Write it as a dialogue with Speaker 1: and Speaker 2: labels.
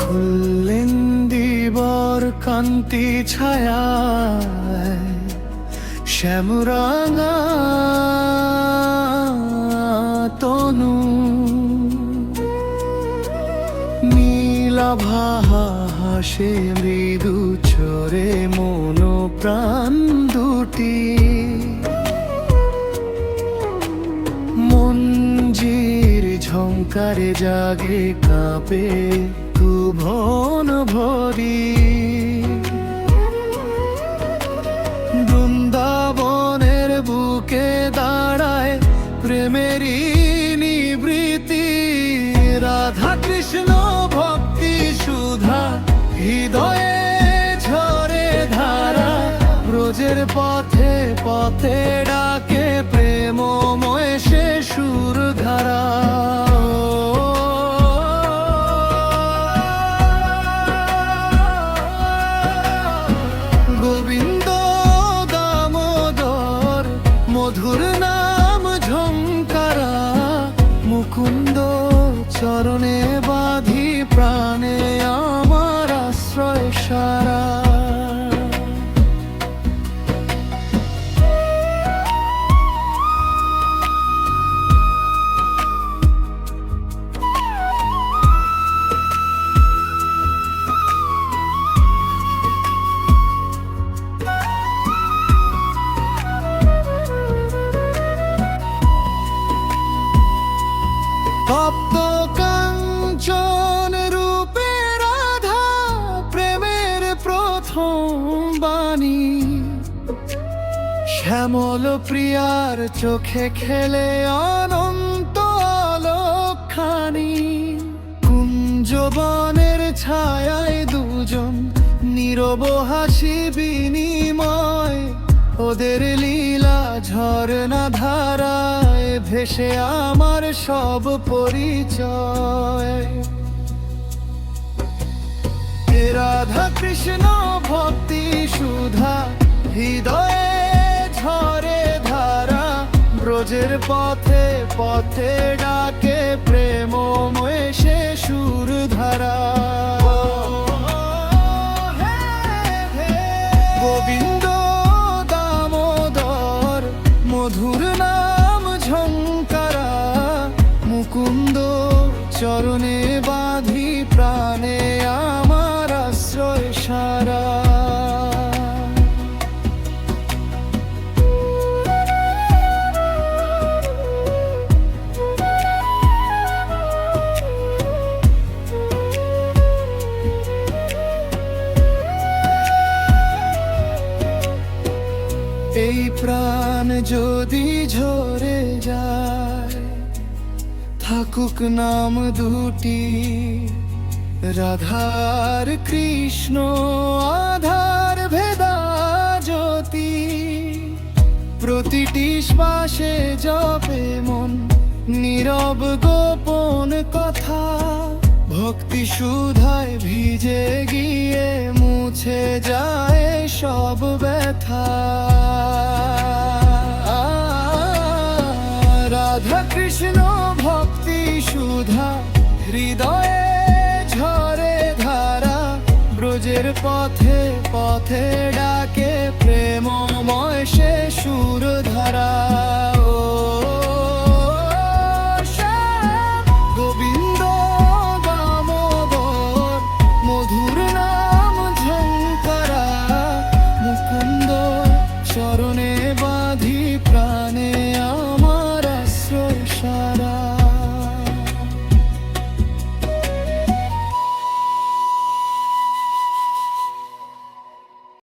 Speaker 1: খুললেন দিবর কান্তি ছায়ায় শ্যামরাঙা তনু নীলাভা হাসে মৃদু চরে মন প্রাণ দুটি মঞ্জির ঝংকারে জাগে কাঁপে ভুবন ভরি বৃন্দাবনের বুকে দাঁড়ায় প্রেমেরই নিবৃত্তি রাধা কৃষ্ণ ভক্তি সুধা হৃদয়ে ঝরে ধারা ব্রজের পথে পথে ডাকে প্রেমময় সে সুর ধারা গোবিন্দ দামোদর মধুর নাম ঝংকারা মুকুন্দ চরণে বাঁধি প্রাণে আমার আশ্রয় সারা তপ্ত কাঞ্চন রূপে রাধা প্রেমের প্রথম বাণী শ্যামল প্রিয়ার চোখে খেলে অনন্ত আলোকখানি কুঞ্জবনের ছায়ায় দুজন নীরব হাসি বিনিময় ওদের লীলা ঝরনা ধারায় ভেসে আমার সব পরিচয় রাধা কৃষ্ণ ভক্তি সুধা হৃদয়ে ঝরে ধারা ব্রজের পথে পথে ডাকে প্রেমময় সে সুর ধারা গোবিন্দ দামোদর মধুর নাম ঝংকারা মুকুন্দ চরণে বাঁধি প্রাণে আমার আশ্রয় সারা এই প্রাণ যদি ঝরে যায় থাকুক নাম দুটি রাধার কৃষ্ণ আধার ভেদা জ্যোতি প্রতিটি শ্বাসে জপে মন নীরব গোপন কথা ভক্তি সুধায় ভিজে গিয়ে মুছে যায় সব ব্যথা রাধা কৃষ্ণ ভক্তি সুধা হৃদয়ে ঝরে ধারা ব্রজের পথে পথে ডাকে প্রেমময় সে সুর ধারা গোবিন্দ দামোদর মধুর নাম ঝংকারা মুকুন্দ চরণে বাঁধি প্রাণে